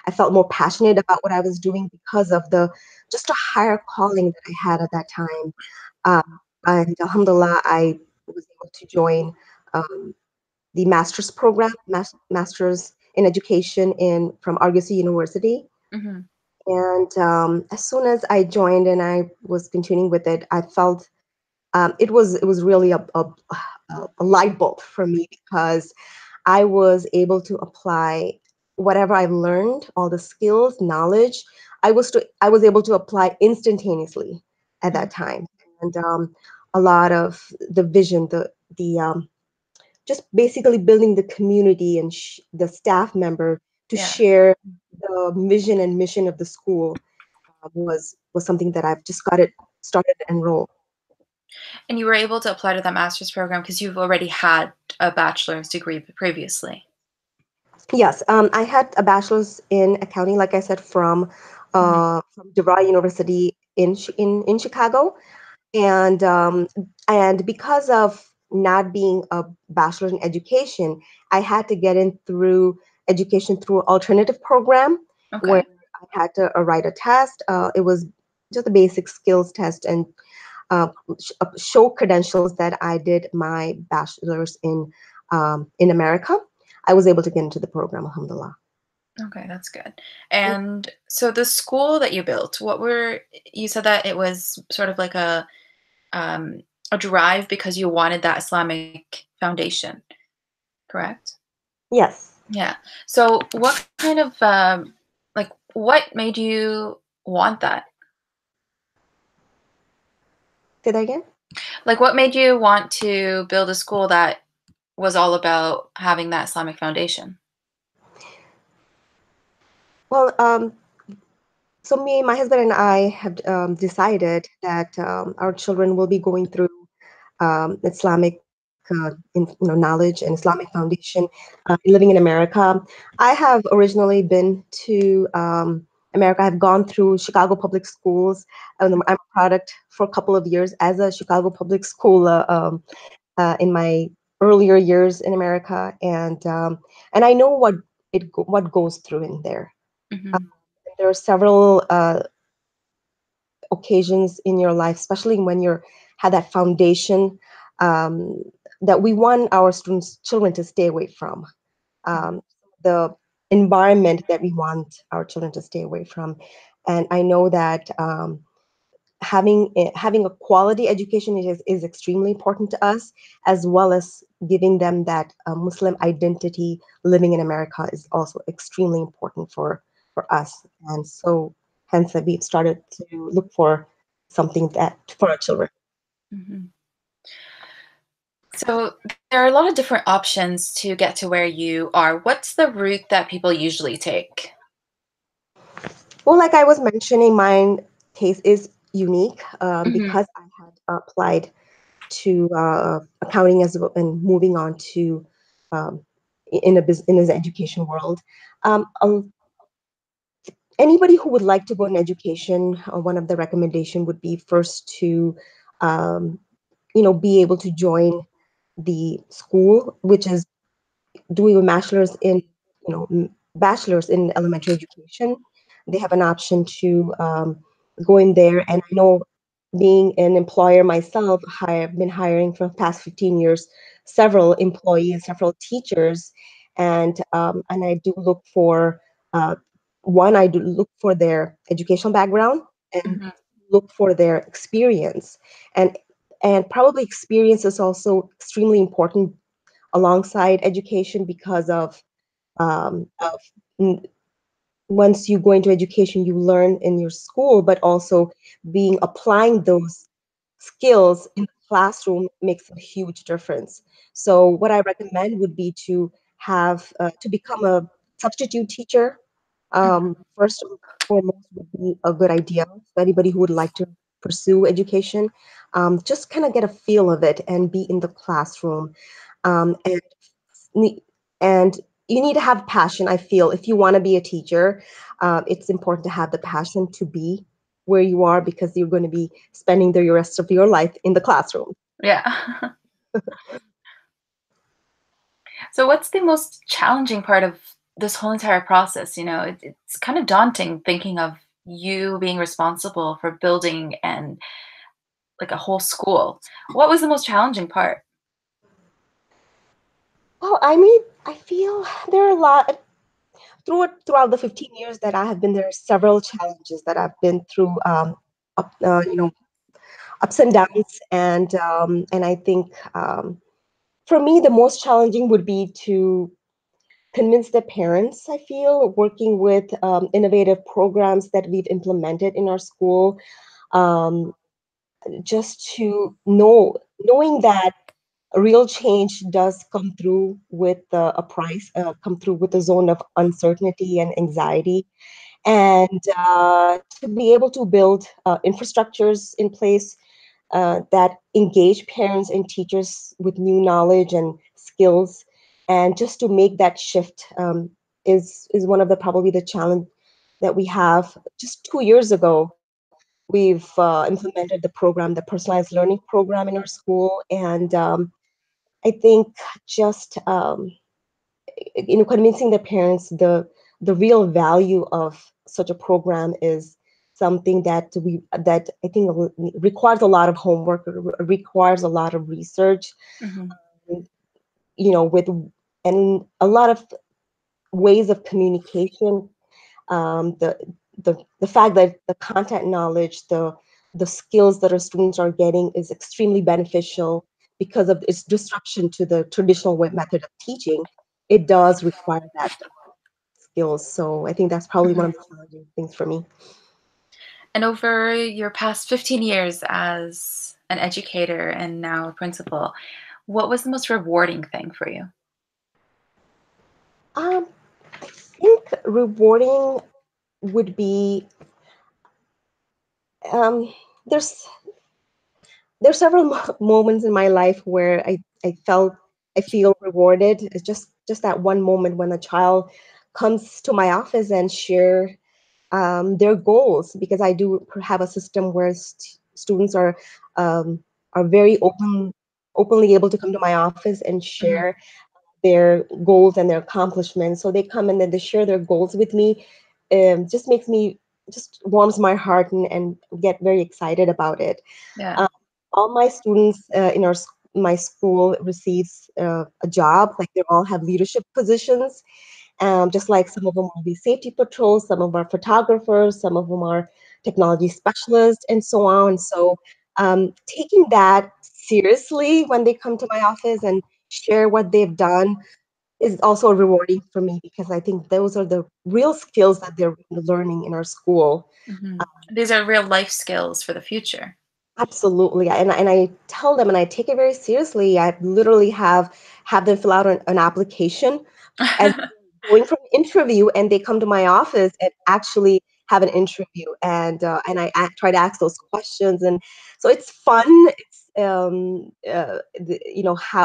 I felt more passionate about what I was doing because of the just a higher calling that I had at that time. And alhamdulillah, I was able to join um, the master's program, master's in education in from Argosy University. Mhm. And as soon as I joined and I was continuing with it, I felt it was really a light bulb for me because I was able to apply whatever I learned, all the skills, knowledge. I was able to apply instantaneously at Mhm. that time, and a lot of the vision, the just basically building the community and the staff member to Yeah. share the vision and mission of the school was something that I've just got it started to enroll. And you were able to apply to that master's program because you've already had a bachelor's degree previously. Yes, I had a bachelor's in accounting, like I said, Mhm. from DeVry University in Chicago, and because of not being a bachelor's in education, I had to get in through education through alternative program where Okay. I had to write a test. It was just a basic skills test and show credentials that I did my bachelor's in America. I was able to get into the program, alhamdulillah. Okay, that's good. And so the school that you built, you said that it was sort of like um, a drive because you wanted that Islamic foundation, correct? Yes. Yeah. So what kind of like what made you want that? Say that again. Like what made you want to build a school that was all about having that Islamic foundation? Well, so my husband and I have decided that our children will be going through Islamic, knowledge and Islamic foundation, living in America. I have originally been to America. I've gone through Chicago public schools. I'm a product for a couple of years as a Chicago public school in my earlier years in America, and I know what goes through in there. Hmm. There are several occasions in your life, especially when you're had that foundation um, that we want our students, children, to stay away from. Um, the environment that we want our children to stay away from, and I know that having a quality education is extremely important to us, as well as giving them that Muslim identity. Living in America is also extremely important for us, and so hence that we've started to look for something that for our children. Hmm. So there are a lot of different options to get to where you are. What's the route that people usually take? Well, like I was mentioning, my case is unique Hmm. because I had applied to accounting as well and moving on to um, in his education world. Anybody who would like to go in education, one of the recommendation would be first to um, be able to join the school, which is doing a bachelor's in elementary education. They have an option to go in there, and I know, being an employer myself, I've been hiring for the past 15 years several employees, several teachers, and I do look for uh, one. I do look for their educational background, and Hmm. look for their experience, and probably experience is also extremely important alongside education because of once you go into education, you learn in your school, but also being applying those skills in the classroom makes a huge difference. So what I recommend would be to have to become a substitute teacher. First and foremost would be a good idea for anybody who would like to pursue education. Just kind of get a feel of it and be in the classroom. And ne- and you need to have passion. I feel if you want to be a teacher, it's important to have the passion to be where you are because you're going to be spending the rest of your life in the classroom. Yeah. So, what's the most challenging part of this whole entire process? It's kind of daunting thinking of you being responsible for building and like a whole school. What was the most challenging part? Well, I mean, I feel there are a lot throughout the 15 years that I have been there. Are several challenges that I've been through, up, ups and downs, and I think for me the most challenging would be to convince the parents. I feel working with innovative programs that we've implemented in our school, um, just to knowing that real change does come through with a price, come through with a zone of uncertainty and anxiety, and to be able to build infrastructures in place that engage parents and teachers with new knowledge and skills, and just to make that shift is one of the probably the challenge that we have. Just 2 years ago, we've implemented the program, the personalized learning program in our school, and I think just convincing the parents the real value of such a program is something that I think requires a lot of homework, requires a lot of research, Hmm. with and a lot of ways of communication. The fact that the content knowledge, the skills that our students are getting is extremely beneficial because of its disruption to the traditional way method of teaching. It does require that skills. So I think that's probably one Hmm. of the challenging things for me. And over your past 15 years as an educator and now a principal, what was the most rewarding thing for you? I think rewarding would be um, there's there's several moments in my life where I feel rewarded. It's just that one moment when a child comes to my office and share their goals, because I do have a system where students um, are very openly able to come to my office and Hmm. share their goals and their accomplishments. So they come and then they share their goals with me. Just makes me just warms my heart and get very excited about it. Yeah. Um, all my students in my school receives a job. Like they all have leadership positions. Just like some of them will be safety patrols, some of them are photographers, some of them are technology specialists, and so on. So taking that seriously when they come to my office and share what they've done is also rewarding for me because I think those are the real skills that they're learning in our school. Hmm. These are real life skills for the future. Absolutely, and I tell them, and I take it very seriously. I literally have them fill out an application as going for an interview, and they come to my office and actually have an interview, and try to ask those questions, and so it's fun. It's how,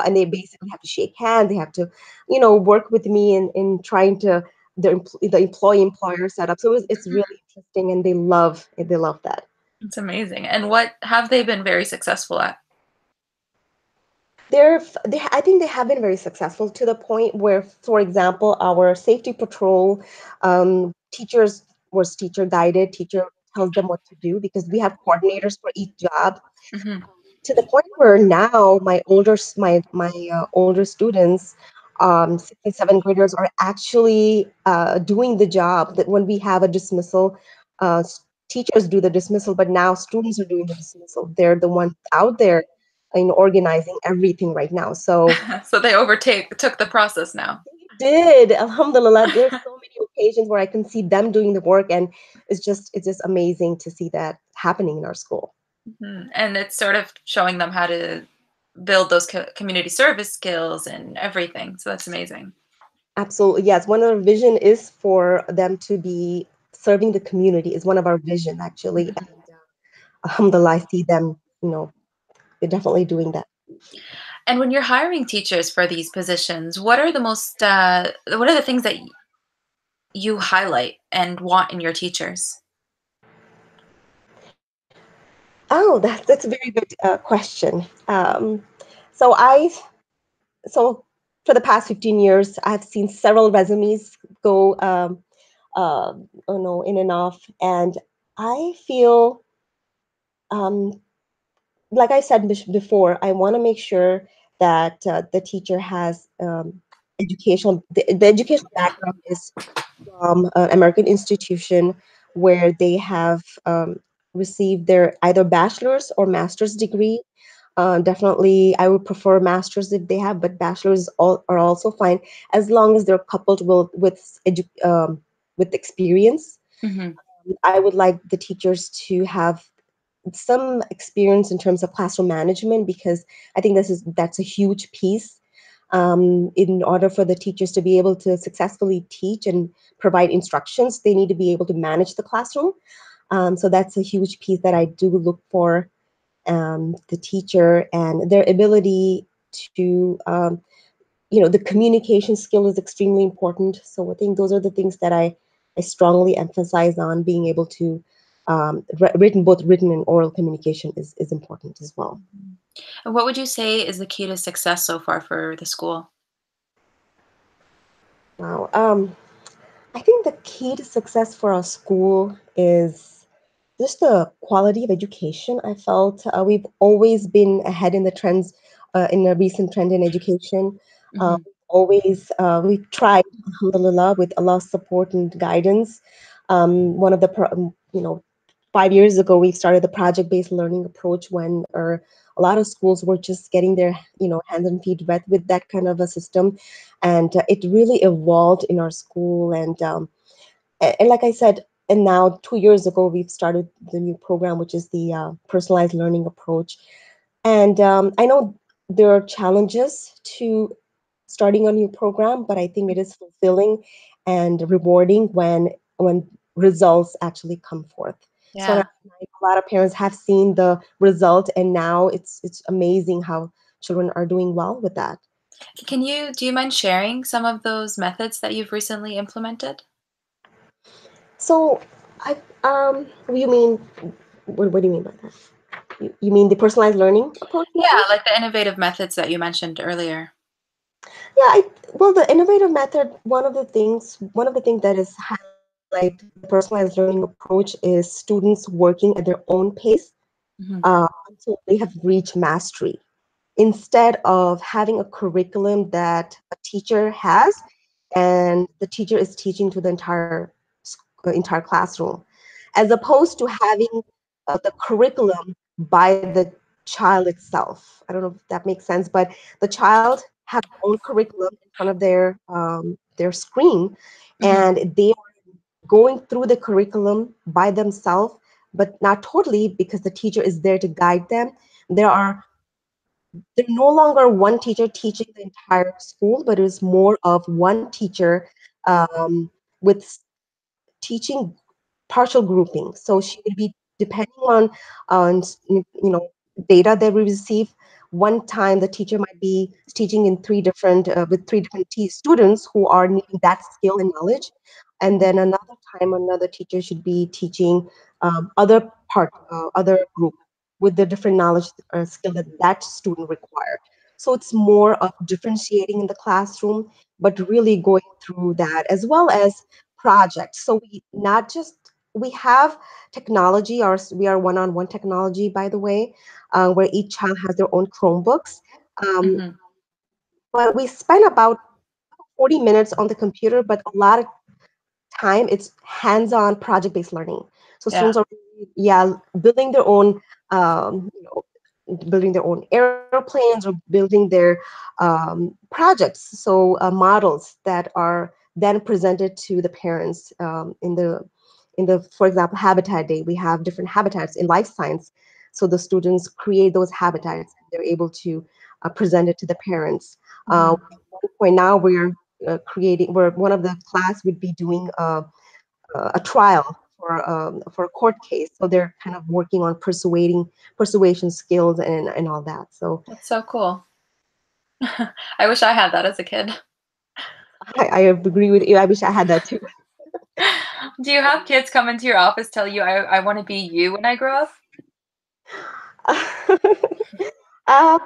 and they basically have to shake hands. They have to, work with me in trying to the employee employer setup. So it's really interesting, and they love that. It's amazing. And what have they been very successful at? I think they have been very successful to the point where, for example, our safety patrol teachers was teacher guided. Teacher tells them what to do because we have coordinators for each job. Hmm. To the point where now my older students, 6th and 7th graders, are actually doing the job. That when we have a dismissal, teachers do the dismissal, but now students are doing the dismissal. They're the ones out there, organizing everything right now. So So they overtake took the process now. did, alhamdulillah, there's so many occasions where I can see them doing the work, and it's just amazing to see that happening in our school. And it's sort of showing them how to build those community service skills and everything. So that's amazing. Absolutely, yes. One of our vision is for them to be serving the community. Is one of our vision actually, and alhamdulillah, I see them. They're definitely doing that. And when you're hiring teachers for these positions, what are the things that you highlight and want in your teachers? Oh, that's a very good question. So I so for the past 15 years, I've seen several resumes go, in and off, and I feel, um, like I said before, I want to make sure that the teacher has the educational background is from an American institution where they have received their either bachelor's or master's degree. Definitely, I would prefer masters if they have, but bachelors are also fine as long as they're coupled with experience. Hmm. I would like the teachers to have some experience in terms of classroom management, because I think that's a huge piece. In order for the teachers to be able to successfully teach and provide instructions, they need to be able to manage the classroom. So that's a huge piece that I do look for, the teacher and their ability to, the communication skill is extremely important. So I think those are the things that I strongly emphasize on being able to, both written and oral communication is important as well. And what would you say is the key to success so far for the school? Wow. I think the key to success for our school is just the quality of education. I felt we've always been ahead in the trends, in a recent trend in education. Hmm. We tried, alhamdulillah, with Allah's support and guidance. One of the, 5 years ago, we started the project-based learning approach when a lot of schools were just getting their, hands and feet wet with that kind of a system, and it really evolved in our school. And like I said, and now 2 years ago, we've started the new program, which is the personalized learning approach. And I know there are challenges to starting a new program, but I think it is fulfilling and rewarding when results actually come forth. So and Yeah. a lot of parents have seen the result, and now it's amazing how children are doing well with that. Do you mind sharing some of those methods that you've recently implemented? So I you mean what do you mean by that? You mean the personalized learning approach, you Yeah, mean? like the innovative methods that you mentioned earlier. Yeah, well, the innovative method, one of the things that is highlight with the personalized learning approach is students working at their own pace Hmm. until they have reached mastery, instead of having a curriculum that a teacher has and the teacher is teaching to the entire classroom, as opposed to having the curriculum by the child itself. I don't know if that makes sense, but the child has their own curriculum in front of their screen, Hmm. and they are going through the curriculum by themselves, but not totally, because the teacher is there to guide them. There are There's no longer one teacher teaching the entire school, but it is more of one teacher, um, with teaching partial grouping. So she will be depending on data that we receive. One time the teacher might be teaching in three different with three different students who are needing that skill and knowledge, and then another time another teacher should be teaching other group with the different knowledge or skill that that student require. So it's more of differentiating in the classroom, but really going through that, as well as projects. So we not just we have technology, or we are one-on-one technology, by the way, where each child has their own Chromebooks. Um, Hmm. but we spend about 40 minutes on the computer, but a lot of time it's hands-on project-based learning. So Yeah. students are really, yeah, building their own, you know, building their own airplanes or building their projects, so models that are then presented to the parents in the, for example, habitat day. We have different habitats in life science, so the students create those habitats and they're able to present it to the parents. Hmm. At one point now we're creating, where one of the class would be doing a trial for a court case. So they're kind of working on persuasion skills and all that. So That's so cool. I wish I had that as a kid. I agree with you. I wish I had that too. Do you have kids come into your office tell you, I want to be you when I grow up? um,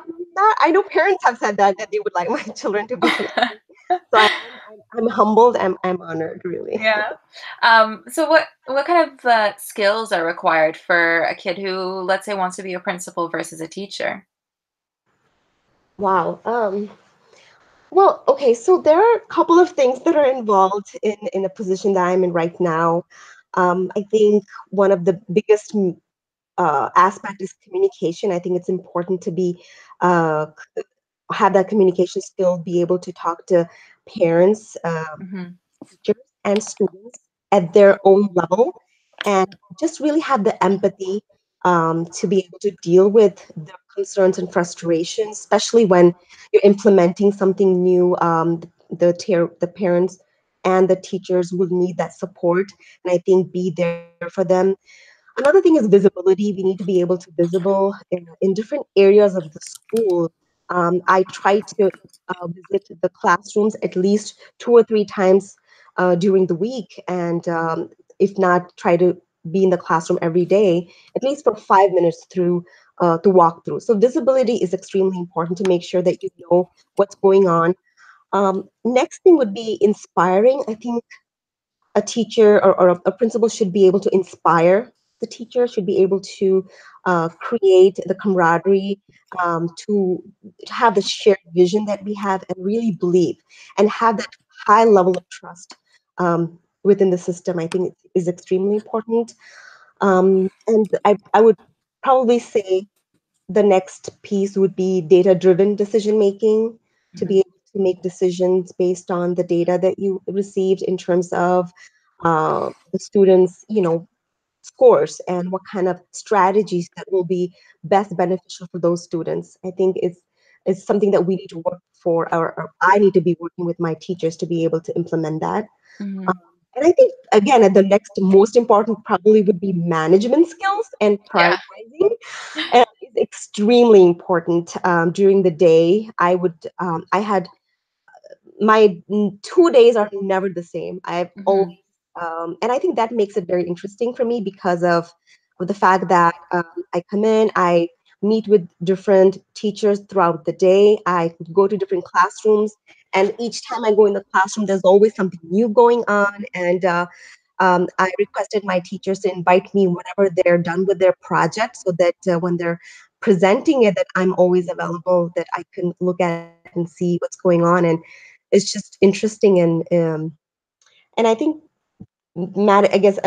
I know parents have said that they would like my children to be like me. So I'm humbled. I'm honored, really. Yeah. So what kind of skills are required for a kid who, let's say, wants to be a principal versus a teacher? Wow. Well, okay. So there are a couple of things that are involved in a position that I'm in right now. I think one of the biggest aspect is communication. I think it's important to be uh, have that communication skill, be able to talk to parents, Hmm. teachers, and students at their own level, and just really have the empathy to be able to deal with their concerns and frustrations, especially when you're implementing something new. The parents and the teachers will need that support, and I think be there for them. Another thing is visibility. We need to be able to visible in different areas of the school. I try to visit the classrooms at least 2 or 3 times during the week, and if not, try to be in the classroom every day, at least for 5 minutes through to walk through. So visibility is extremely important to make sure that you know what's going on. Next thing would be inspiring. I think a teacher or a principal should be able to inspire the teacher, should be able to create the camaraderie, to have the shared vision that we have and really believe and have that high level of trust within the system. I think it is extremely important. And I would probably say the next piece would be data driven decision making, to be Hmm. able to make decisions based on the data that you received in terms of the students, scores and what kind of strategies that will be best beneficial for those students. I think it's something that we need to work for, or I need to be working with my teachers to be able to implement that. Um, Hmm. and I think again, the next most important probably would be management skills and Yeah. prioritizing. And it's extremely important. During the day, I had my 2 days are never the same. I've always, Hmm. and I think that makes it very interesting for me because of the fact that I come in, I meet with different teachers throughout the day. I go to different classrooms, and each time I go in the classroom, there's always something new going on. And I requested my teachers to invite me whenever they're done with their project, so that when they're presenting it, that I'm always available, that I can look at and see what's going on. And it's just interesting. And I think I guess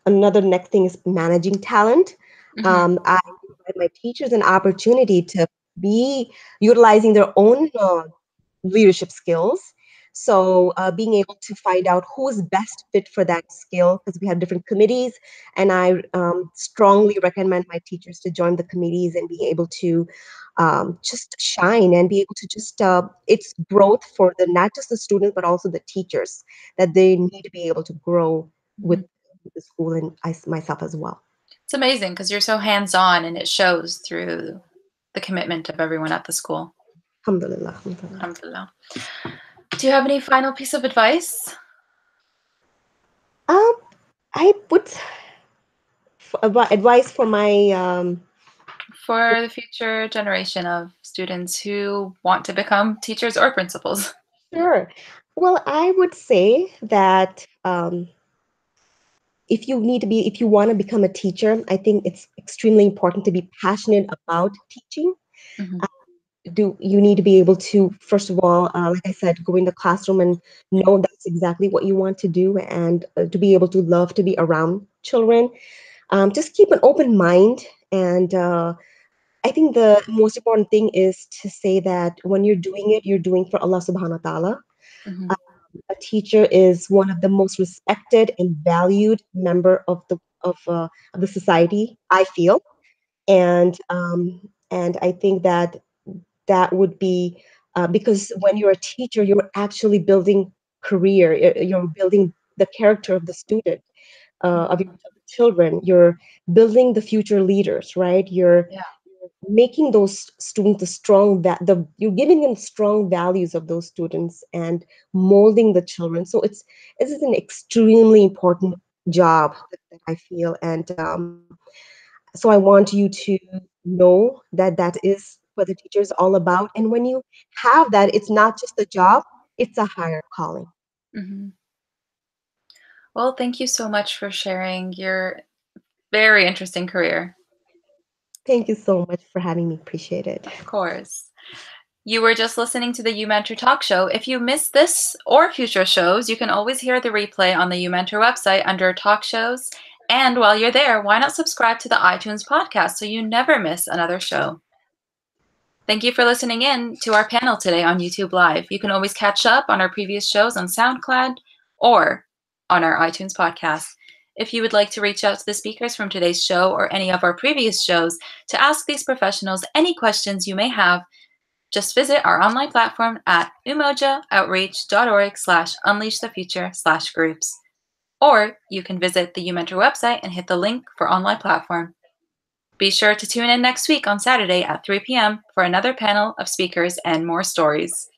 another next thing is managing talent. Hmm. I provide my teachers an opportunity to be utilizing their own leadership skills. So being able to find out who is best fit for that skill, because we have different committees, and I strongly recommend my teachers to join the committees and be able to just shine and be able to just it's growth for the not just the students but also the teachers, that they need to be able to grow with, Hmm. with the school and myself as well. It's amazing because you're so hands-on and it shows through the commitment of everyone at the school. Alhamdulillah, alhamdulillah. Alhamdulillah. Do you have any final piece of advice Um, I would advice for my for the future generation of students who want to become teachers or principals? sure. Well, I would say that if you want to become a teacher, I think it's extremely important to be passionate about teaching. Hmm. Uh, Do you need to be able to, first of all, like I said, go in the classroom and know that's exactly what you want to do, and to be able to love to be around children. just keep an open mind. And I think the most important thing is to say that when you're doing it, you're doing for Allah subhanahu wa ta'ala. Mhm. Uh, a teacher is one of the most respected and valued member of the society, I feel. And I think that that would be because when you're a teacher, you're actually building career. You're building the character of the student, of the children. You're building the future leaders, right? You're Yeah. making those students the strong that the you're giving them strong values of those students and molding the children. So it is an extremely important job that I feel. And so I want you to know that that is what the teacher is all about. And when you have that, it's not just a job, it's a higher calling. Mhm. Well, thank you so much for sharing your very interesting career. Thank you so much for having me. Appreciate it. Of course. You were just listening to the uMentor Talk Show. If you missed this or future shows, you can always hear the replay on the uMentor website under Talk Shows. And while you're there, why not subscribe to the iTunes podcast so you never miss another show? Thank you for listening in to our panel today on YouTube Live. You can always catch up on our previous shows on SoundCloud or on our iTunes podcast. If you would like to reach out to the speakers from today's show or any of our previous shows to ask these professionals any questions you may have, just visit our online platform at umojooutreach.org/unleashthefuture/groups. Or you can visit the uMentor website and hit the link for online platform. Be sure to tune in next week on Saturday at 3 p.m. for another panel of speakers and more stories.